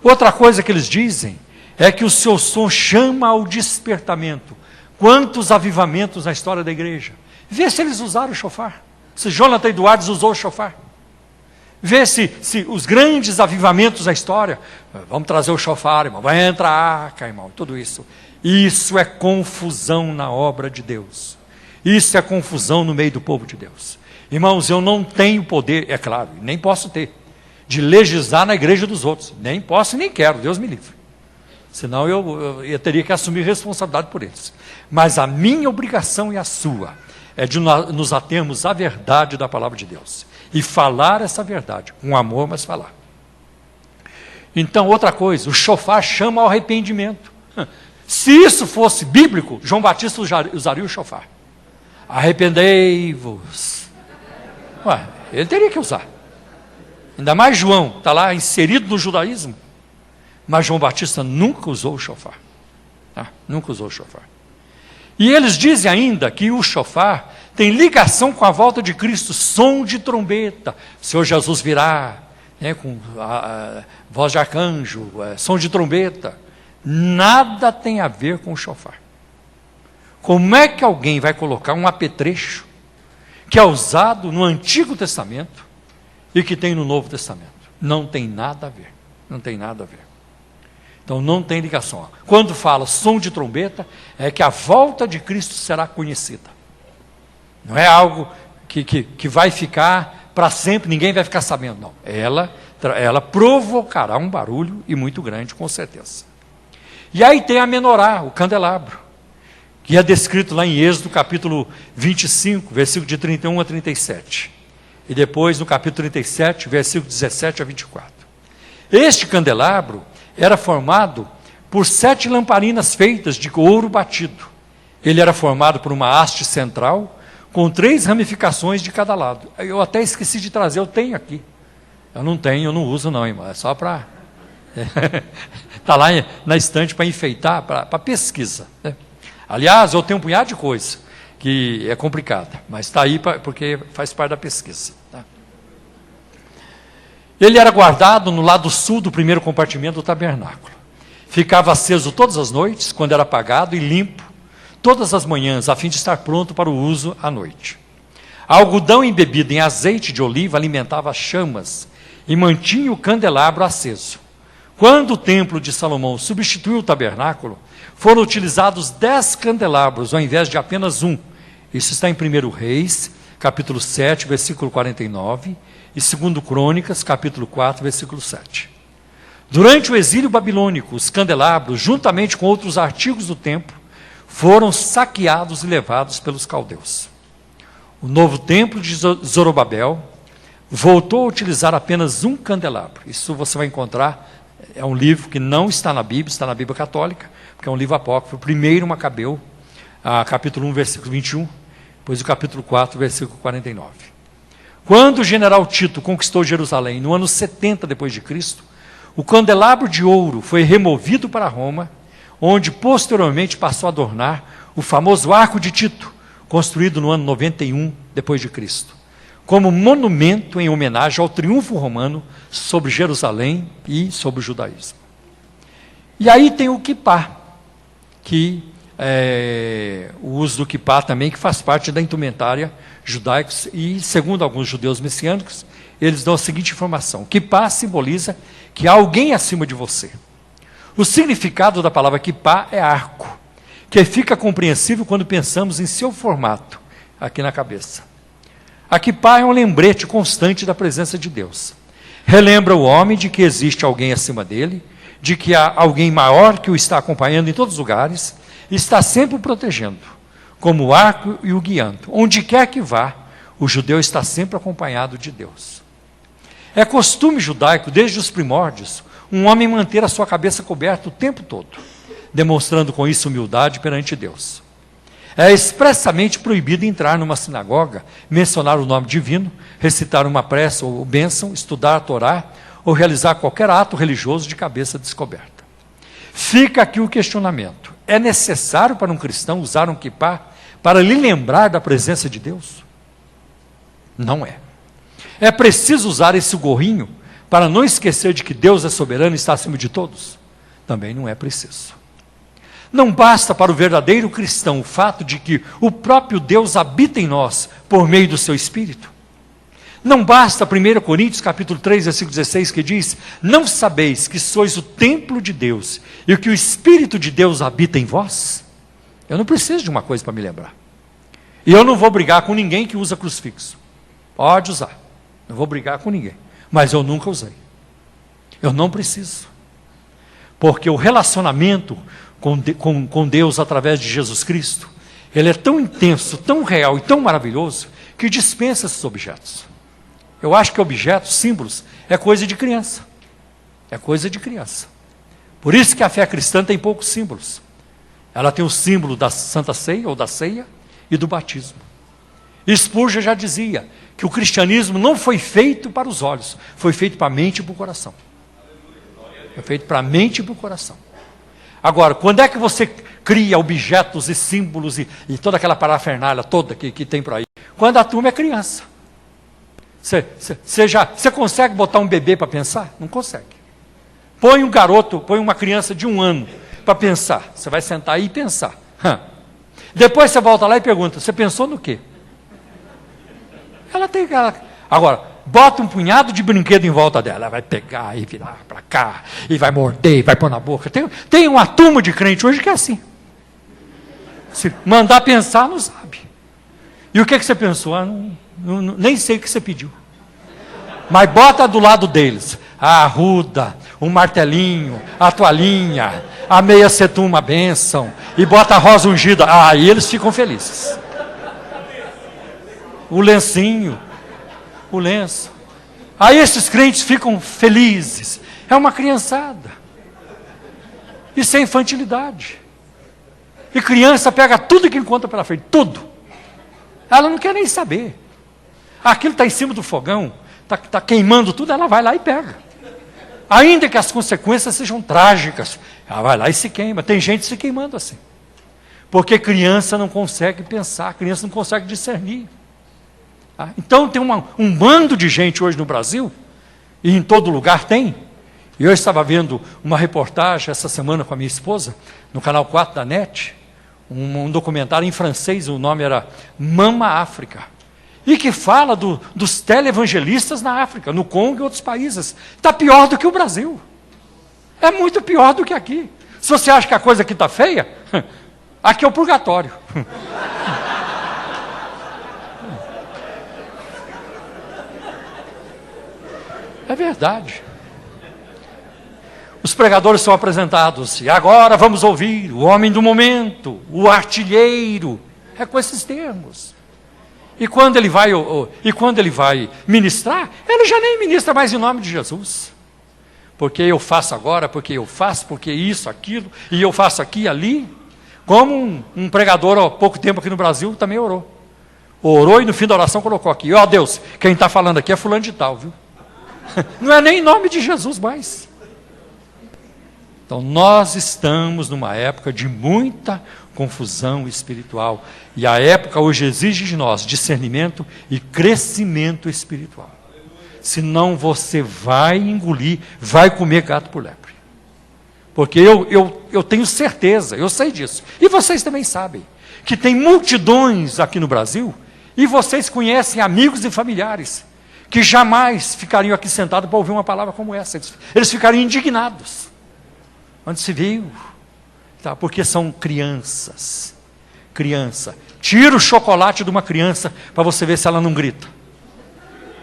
Outra coisa que eles dizem é que o seu som chama ao despertamento. Quantos avivamentos na história da igreja? Vê se eles usaram o shofar. Se Jonathan Edwards usou o shofar. Vê se os grandes avivamentos da história, vamos trazer o shofar, irmão, vai entrar a arca, irmão, tudo isso. Isso é confusão na obra de Deus. Isso é confusão no meio do povo de Deus. Irmãos, eu não tenho poder, é claro, nem posso ter, de legislar na igreja dos outros. Nem posso e nem quero, Deus me livre. Senão eu teria que assumir responsabilidade por eles. Mas a minha obrigação e a sua é de nos atermos à verdade da palavra de Deus. E falar essa verdade, com amor, mas falar. Então, outra coisa, o shofar chama ao arrependimento. Se isso fosse bíblico, João Batista usaria o shofar. Arrependei-vos. Ele teria que usar. Ainda mais João, está lá inserido no judaísmo. Mas João Batista nunca usou o shofar. Nunca usou o shofar. E eles dizem ainda que o shofar tem ligação com a volta de Cristo, som de trombeta. O Senhor Jesus virá, né, com a voz de arcanjo, som de trombeta. Nada tem a ver com o shofar. Como é que alguém vai colocar um apetrecho que é usado no Antigo Testamento e que tem no Novo Testamento. Não tem nada a ver. Não tem nada a ver. Então não tem ligação. Quando fala som de trombeta, é que a volta de Cristo será conhecida. Não é algo que vai ficar para sempre, ninguém vai ficar sabendo, não. Ela provocará um barulho, e muito grande, com certeza. E aí tem a menorá, o candelabro, que é descrito lá em Êxodo, capítulo 25, versículo de 31 a 37. E depois no capítulo 37, versículo 17 a 24. Este candelabro era formado por 7 lamparinas feitas de ouro batido. Ele era formado por uma haste central, com 3 ramificações de cada lado. Eu até esqueci de trazer, eu tenho aqui. Eu não tenho, eu não uso não, irmão, é só para... Está lá na estante para enfeitar, para pesquisa. Né? Aliás, eu tenho um punhado de coisa que é complicada, mas está aí porque faz parte da pesquisa. Tá? Ele era guardado no lado sul do primeiro compartimento do tabernáculo. Ficava aceso todas as noites, quando era apagado, e limpo todas as manhãs, a fim de estar pronto para o uso à noite. Algodão embebido em azeite de oliva alimentava as chamas e mantinha o candelabro aceso. Quando o templo de Salomão substituiu o tabernáculo, foram utilizados 10 candelabros, ao invés de apenas um. Isso está em 1 Reis, capítulo 7, versículo 49, e 2 Crônicas, capítulo 4, versículo 7. Durante o exílio babilônico, os candelabros, juntamente com outros artigos do templo, foram saqueados e levados pelos caldeus. O novo templo de Zorobabel voltou a utilizar apenas um candelabro. Isso você vai encontrar, é um livro que não está na Bíblia, está na Bíblia Católica, porque é um livro apócrifo. Primeiro Macabeu, capítulo 1, versículo 21, depois o capítulo 4, versículo 49. Quando o general Tito conquistou Jerusalém, no ano 70 depois de Cristo, o candelabro de ouro foi removido para Roma, onde posteriormente passou a adornar o famoso Arco de Tito, construído no ano 91 depois de Cristo, como monumento em homenagem ao triunfo romano sobre Jerusalém e sobre o judaísmo. E aí tem o quipá, que o uso do quipá também, que faz parte da indumentária judaica, e segundo alguns judeus messiânicos, eles dão a seguinte informação: quipá simboliza que há alguém acima de você. O significado da palavra quipá é arco, que fica compreensível quando pensamos em seu formato, aqui na cabeça. A quipá é um lembrete constante da presença de Deus. Relembra o homem de que existe alguém acima dele, de que há alguém maior que o está acompanhando em todos os lugares, e está sempre o protegendo, como o arco e o guiando. Onde quer que vá, o judeu está sempre acompanhado de Deus. É costume judaico, desde os primórdios, um homem manter a sua cabeça coberta o tempo todo, demonstrando com isso humildade perante Deus. É expressamente proibido entrar numa sinagoga, mencionar o nome divino, recitar uma prece ou bênção, estudar a Torá, ou realizar qualquer ato religioso de cabeça descoberta. Fica aqui o questionamento: é necessário para um cristão usar um quipá para lhe lembrar da presença de Deus? Não é. É preciso usar esse gorrinho para não esquecer de que Deus é soberano e está acima de todos? Também não é preciso. Não basta para o verdadeiro cristão o fato de que o próprio Deus habita em nós por meio do seu Espírito? Não basta 1 Coríntios capítulo 3, versículo 16, que diz: não sabeis que sois o templo de Deus e que o Espírito de Deus habita em vós? Eu não preciso de uma coisa para me lembrar. E eu não vou brigar com ninguém que usa crucifixo. Pode usar. Não vou brigar com ninguém. Mas eu nunca usei. Eu não preciso. Porque o relacionamento com Deus através de Jesus Cristo, ele é tão intenso, tão real e tão maravilhoso, que dispensa esses objetos. Eu acho que objetos, símbolos, é coisa de criança. É coisa de criança. Por isso que a fé cristã tem poucos símbolos. Ela tem o símbolo da Santa Ceia, ou da ceia, e do batismo. Spurgeon já dizia que o cristianismo não foi feito para os olhos, foi feito para a mente e para o coração. Foi feito para a mente e para o coração. Agora, quando é que você cria objetos e símbolos e toda aquela parafernália toda que tem por aí? Quando a turma é criança. Você consegue botar um bebê para pensar? Não consegue. Põe um garoto, põe uma criança de 1 ano para pensar. Você vai sentar aí e pensar. Depois você volta lá e pergunta: você pensou no quê? Ela tem... Agora, bota um punhado de brinquedo em volta dela. Ela vai pegar e virar para cá, e vai morder, e vai pôr na boca. Tem uma turma de crente hoje que é assim. Se mandar pensar, não sabe. E o que você pensou? Nem sei o que você pediu. Mas bota do lado deles a arruda, um martelinho, a toalhinha, a meia setum, uma bênção, e bota a rosa ungida. Aí eles ficam felizes. O lencinho, o lenço. Aí esses crentes ficam felizes. É uma criançada. Isso é infantilidade. E criança pega tudo que encontra pela frente, tudo. Ela não quer nem saber. Aquilo está em cima do fogão, está queimando tudo, ela vai lá e pega. Ainda que as consequências sejam trágicas, ela vai lá e se queima. Tem gente se queimando assim. Porque criança não consegue pensar, criança não consegue discernir. Então tem um bando de gente hoje no Brasil, e em todo lugar tem. E eu estava vendo uma reportagem essa semana com a minha esposa, no canal 4 da NET, um documentário em francês, o nome era Mama África, e que fala dos televangelistas na África, no Congo e outros países. Está pior do que o Brasil. É muito pior do que aqui. Se você acha que a coisa aqui está feia, aqui é o purgatório. É verdade. Os pregadores são apresentados, e agora vamos ouvir o homem do momento, o artilheiro. É com esses termos. E quando ele vai ministrar, ele já nem ministra mais em nome de Jesus. Porque eu faço agora, porque eu faço, porque isso, aquilo, e eu faço aqui e ali. Como um pregador há pouco tempo aqui no Brasil também orou. Orou e no fim da oração colocou aqui: ó Deus, quem está falando aqui é fulano de tal, viu? Não é nem em nome de Jesus mais. Então nós estamos numa época de muita confusão espiritual. E a época hoje exige de nós discernimento e crescimento espiritual. Senão você vai engolir, vai comer gato por lebre. Porque eu tenho certeza, eu sei disso. E vocês também sabem, que tem multidões aqui no Brasil, e vocês conhecem amigos e familiares, que jamais ficariam aqui sentados para ouvir uma palavra como essa. Eles ficariam indignados. Onde se viu? Tá, porque são crianças. Criança. Tira o chocolate de uma criança para você ver se ela não grita.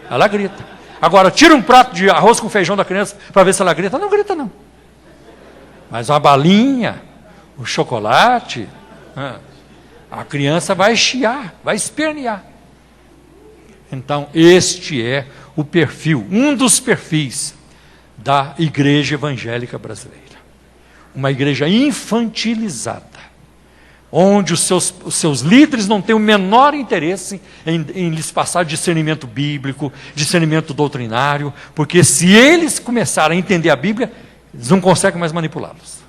Ela grita. Agora, tira um prato de arroz com feijão da criança para ver se ela grita. Não grita, não. Mas uma balinha, o chocolate, a criança vai chiar, vai espernear. Então, este é o perfil, um dos perfis da igreja evangélica brasileira. Uma igreja infantilizada, onde os seus líderes não têm o menor interesse em lhes passar discernimento bíblico, discernimento doutrinário, porque se eles começarem a entender a Bíblia, eles não conseguem mais manipulá-los.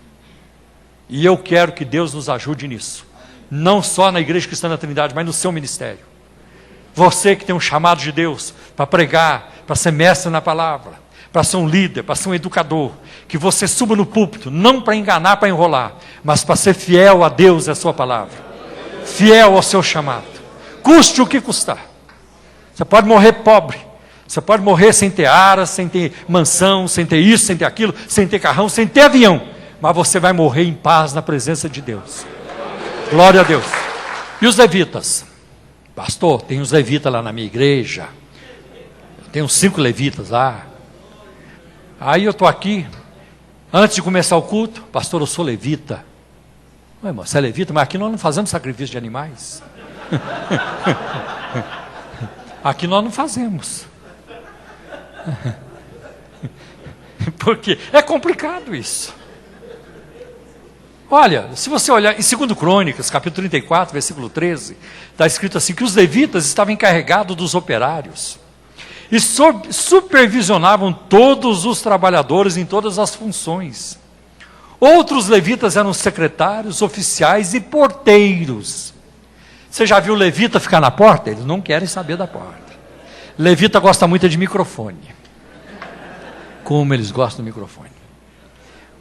E eu quero que Deus nos ajude nisso, não só na Igreja Cristã da Trindade, mas no seu ministério. Você que tem um chamado de Deus para pregar, para ser mestre na palavra, para ser um líder, para ser um educador, que você suba no púlpito, não para enganar, para enrolar, mas para ser fiel a Deus e a sua palavra, fiel ao seu chamado, custe o que custar. Você pode morrer pobre, você pode morrer sem ter aras, sem ter mansão, sem ter isso, sem ter aquilo, sem ter carrão, sem ter avião, mas você vai morrer em paz na presença de Deus. Glória a Deus. E os levitas? Pastor, tem os levitas lá na minha igreja, tem uns 5 levitas lá. Aí eu estou aqui, antes de começar o culto: pastor, eu sou levita. Ué, irmão, você é levita? Mas aqui nós não fazemos sacrifício de animais. Aqui nós não fazemos. Porque é complicado isso. Olha, se você olhar em 2 Crônicas, capítulo 34, versículo 13, está escrito assim, que os levitas estavam encarregados dos operários e supervisionavam todos os trabalhadores em todas as funções. Outros levitas eram secretários, oficiais e porteiros. Você já viu levita ficar na porta? Eles não querem saber da porta. Levita gosta muito de microfone. Como eles gostam do microfone.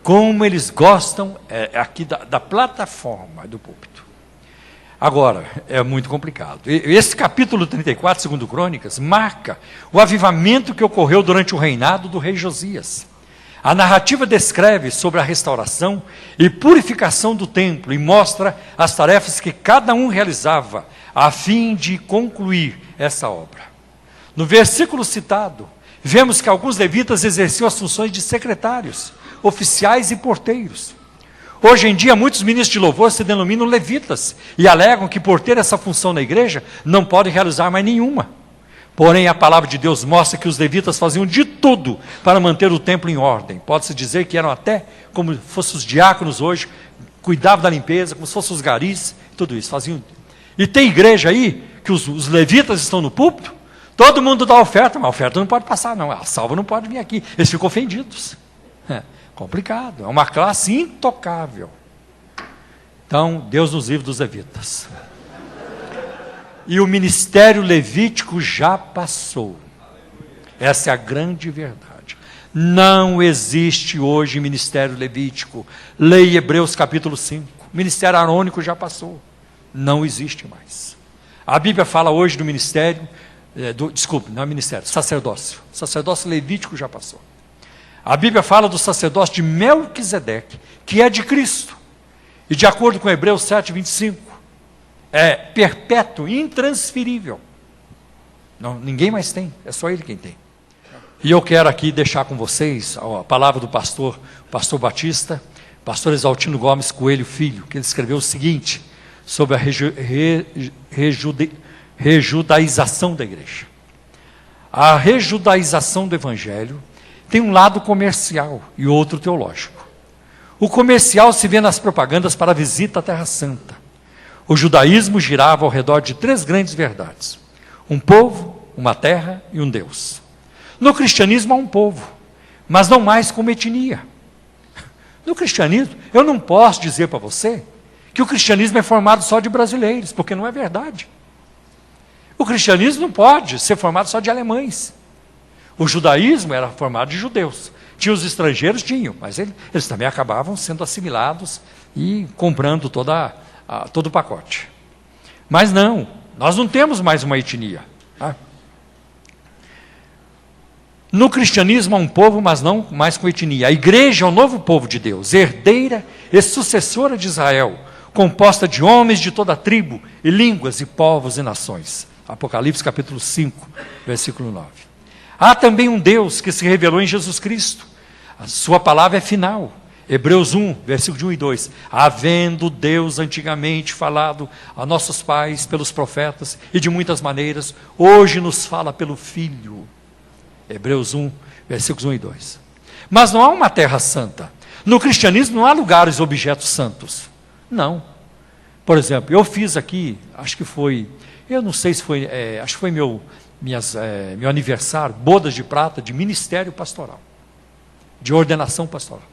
Como eles gostam aqui da plataforma do púlpito. Agora, é muito complicado. Esse capítulo 34, segundo Crônicas, marca o avivamento que ocorreu durante o reinado do rei Josias. A narrativa descreve sobre a restauração e purificação do templo e mostra as tarefas que cada um realizava a fim de concluir essa obra. No versículo citado, vemos que alguns levitas exerciam as funções de secretários, oficiais e porteiros. Hoje em dia, muitos ministros de louvor se denominam levitas e alegam que, por ter essa função na igreja, não podem realizar mais nenhuma. Porém, a palavra de Deus mostra que os levitas faziam de tudo para manter o templo em ordem. Pode-se dizer que eram até como se fossem os diáconos hoje, cuidavam da limpeza, como se fossem os garis, tudo isso faziam. E tem igreja aí que os levitas estão no púlpito, todo mundo dá oferta, mas a oferta não pode passar, não. A salva não pode vir aqui. Eles ficam ofendidos. Complicado, é uma classe intocável. Então, Deus nos livre dos levitas. E o ministério levítico já passou. Essa é a grande verdade. Não existe hoje ministério levítico. Leia Hebreus capítulo 5. Ministério arônico já passou. Não existe mais. A Bíblia fala hoje do ministério, não é ministério, sacerdócio. Sacerdócio levítico já passou. A Bíblia fala do sacerdócio de Melquisedeque, que é de Cristo. E de acordo com Hebreus 7, 25, é perpétuo, intransferível. Não, ninguém mais tem, é só ele quem tem. E eu quero aqui deixar com vocês a palavra do pastor Batista, pastor Exaltino Gomes Coelho Filho, que ele escreveu o seguinte, sobre a rejudaização da igreja. A rejudaização do evangelho tem um lado comercial e outro teológico. O comercial se vê nas propagandas para a visita à Terra Santa. O judaísmo girava ao redor de 3 grandes verdades: um povo, uma terra e um Deus. No cristianismo há um povo, mas não mais como etnia. No cristianismo, eu não posso dizer para você que o cristianismo é formado só de brasileiros, porque não é verdade. O cristianismo não pode ser formado só de alemães. O judaísmo era formado de judeus. Tinha os estrangeiros, tinham, mas eles também acabavam sendo assimilados e comprando todo o pacote. Mas não, nós não temos mais uma etnia. Tá? No cristianismo há um povo, mas não mais com etnia. A igreja é o novo povo de Deus, herdeira e sucessora de Israel, composta de homens de toda tribo, e línguas, e povos e nações. Apocalipse capítulo 5, versículo 9. Há também um Deus que se revelou em Jesus Cristo. A sua palavra é final. Hebreus 1, versículo de 1 e 2. Havendo Deus antigamente falado a nossos pais pelos profetas, e de muitas maneiras, hoje nos fala pelo Filho. Hebreus 1, versículos 1 e 2. Mas não há uma terra santa. No cristianismo não há lugares, objetos santos. Não. Por exemplo, eu fiz aqui, acho que foi, eu não sei se foi, acho que foi meu aniversário, bodas de prata de ministério pastoral, de ordenação pastoral.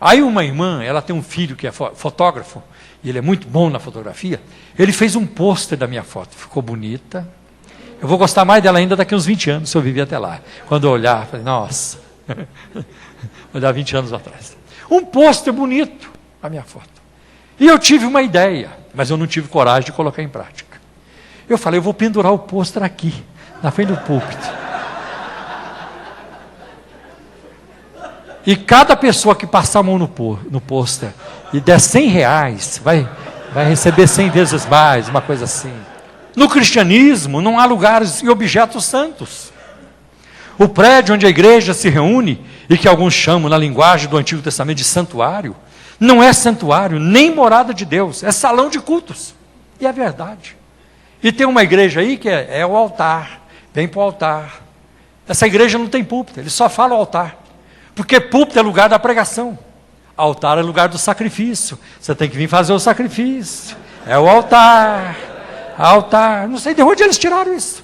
Aí uma irmã, ela tem um filho que é fotógrafo, e ele é muito bom na fotografia, ele fez um pôster da minha foto, ficou bonita. Eu vou gostar mais dela ainda daqui uns 20 anos, se eu viver até lá. Quando eu olhar, falei, nossa, vou dar 20 anos atrás. Um pôster bonito, a minha foto. E eu tive uma ideia, mas eu não tive coragem de colocar em prática. Eu falei, eu vou pendurar o pôster aqui, na frente do púlpito. E cada pessoa que passar a mão no pôster e der R$100, vai receber 100 vezes mais, uma coisa assim. No cristianismo não há lugares e objetos santos. O prédio onde a igreja se reúne, e que alguns chamam na linguagem do Antigo Testamento de santuário, não é santuário, nem morada de Deus, é salão de cultos. E é verdade. E tem uma igreja aí que é o altar, vem para o altar. Essa igreja não tem púlpito, ele só fala o altar. Porque púlpito é lugar da pregação, altar é lugar do sacrifício. Você tem que vir fazer o sacrifício, é o altar. Altar, não sei de onde eles tiraram isso.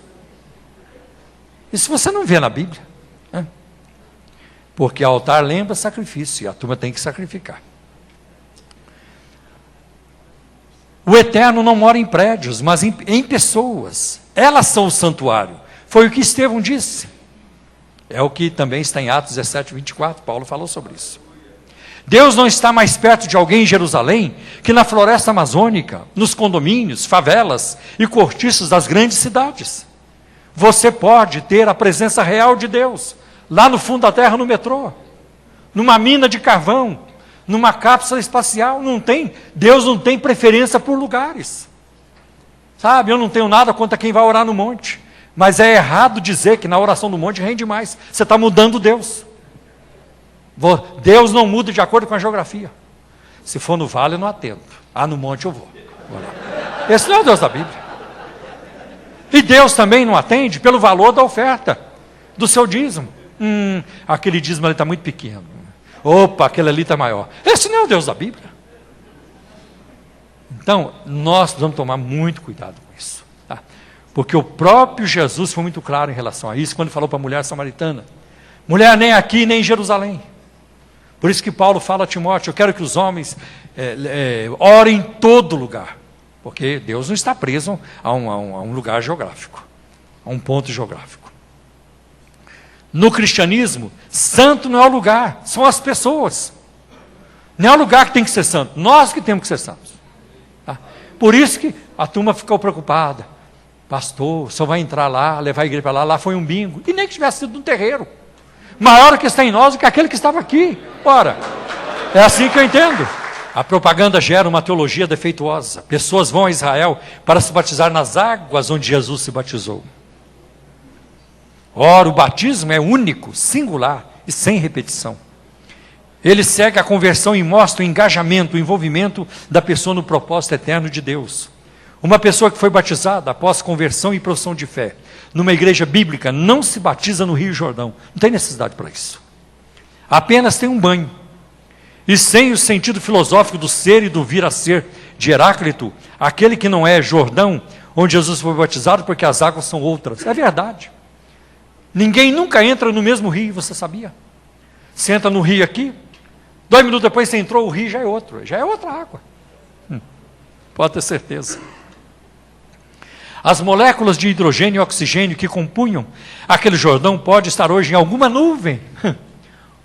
Isso você não vê na Bíblia, né? Porque altar lembra sacrifício, e a turma tem que sacrificar. O eterno não mora em prédios, mas em pessoas. Elas são o santuário. Foi o que Estevão disse. É o que também está em Atos 17, 24, Paulo falou sobre isso. Deus não está mais perto de alguém em Jerusalém que na floresta amazônica, nos condomínios, favelas e cortiços das grandes cidades. Você pode ter a presença real de Deus lá no fundo da terra, no metrô, numa mina de carvão, numa cápsula espacial. Deus não tem preferência por lugares. Sabe, eu não tenho nada contra quem vai orar no monte, mas é errado dizer que na oração do monte rende mais. Você está mudando Deus. Deus não muda de acordo com a geografia. Se for no vale, eu não atendo. No monte eu vou. Esse não é o Deus da Bíblia. E Deus também não atende pelo valor da oferta, do seu dízimo. Aquele dízimo ali está muito pequeno. Opa, aquele ali está maior. Esse não é o Deus da Bíblia. Então, nós precisamos tomar muito cuidado com isso. Tá? Porque o próprio Jesus foi muito claro em relação a isso, quando falou para a mulher samaritana: mulher, nem aqui, nem em Jerusalém. Por isso que Paulo fala a Timóteo: eu quero que os homens orem em todo lugar. Porque Deus não está preso a um lugar geográfico, a um ponto geográfico. No cristianismo, santo não é o lugar, são as pessoas. Não é o lugar que tem que ser santo, nós que temos que ser santos. Tá? Por isso que a turma ficou preocupada. Pastor, só vai entrar lá, levar a igreja para lá foi um bingo. E nem que tivesse sido num terreiro. Maior que está em nós do que aquele que estava aqui. Ora, é assim que eu entendo. A propaganda gera uma teologia defeituosa. Pessoas vão a Israel para se batizar nas águas onde Jesus se batizou. Ora, o batismo é único, singular e sem repetição. Ele segue a conversão e mostra o engajamento, o envolvimento da pessoa no propósito eterno de Deus. Uma pessoa que foi batizada após conversão e profissão de fé, numa igreja bíblica, não se batiza no Rio Jordão. Não tem necessidade para isso. Apenas tem um banho. E sem o sentido filosófico do ser e do vir a ser de Heráclito, aquele que não é Jordão, onde Jesus foi batizado, porque as águas são outras. É verdade. Ninguém nunca entra no mesmo rio, você sabia? Você entra no rio aqui, 2 minutos depois você entrou, o rio já é outra água. Pode ter certeza. As moléculas de hidrogênio e oxigênio que compunham aquele Jordão pode estar hoje em alguma nuvem,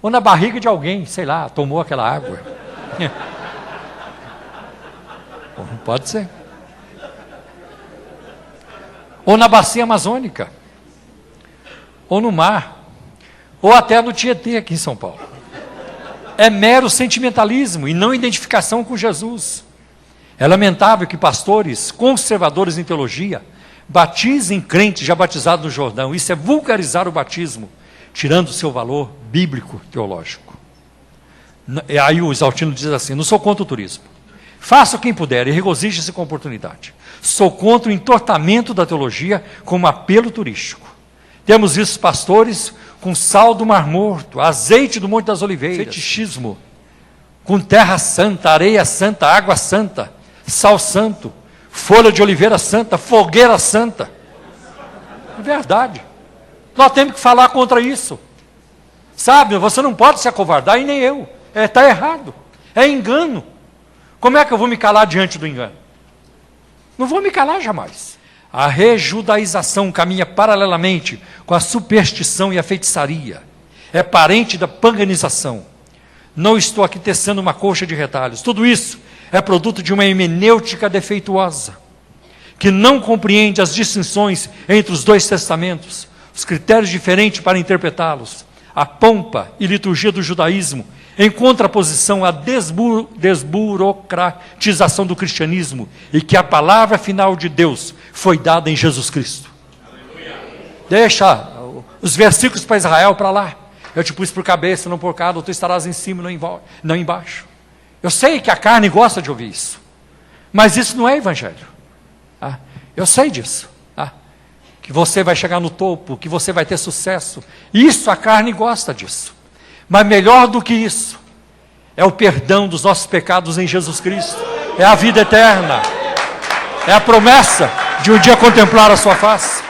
ou na barriga de alguém, sei lá, tomou aquela água. Pode ser. Ou na bacia amazônica, ou no mar, ou até no Tietê aqui em São Paulo. É mero sentimentalismo e não identificação com Jesus. É lamentável que pastores conservadores em teologia batizem crentes já batizados no Jordão. Isso é vulgarizar o batismo, tirando o seu valor bíblico teológico. E aí o Exaltino diz assim: não sou contra o turismo. Faça quem puder e regozije-se com a oportunidade. Sou contra o entortamento da teologia como apelo turístico. Temos visto pastores com sal do Mar Morto, azeite do Monte das Oliveiras, fetichismo, com terra santa, areia santa, água santa, sal santo, folha de oliveira santa, fogueira santa. É verdade. Nós temos que falar contra isso. Sabe, você não pode se acovardar, e nem eu. Está errado. É engano. Como é que eu vou me calar diante do engano? Não vou me calar jamais. A rejudaização caminha paralelamente com a superstição e a feitiçaria. É parente da paganização. Não estou aqui tecendo uma colcha de retalhos. Tudo isso é produto de uma hermenêutica defeituosa, que não compreende as distinções entre os dois testamentos, os critérios diferentes para interpretá-los, a pompa e liturgia do judaísmo, em contraposição à desburocratização do cristianismo, e que a palavra final de Deus foi dada em Jesus Cristo. Aleluia. Deixa os versículos para Israel para lá. Eu te pus por cabeça, não por cada, tu estarás em cima, não embaixo. Eu sei que a carne gosta de ouvir isso, mas isso não é evangelho. Eu sei disso. Que você vai chegar no topo, que você vai ter sucesso. Isso a carne gosta disso. Mas melhor do que isso, é o perdão dos nossos pecados em Jesus Cristo. É a vida eterna. É a promessa de um dia contemplar a sua face.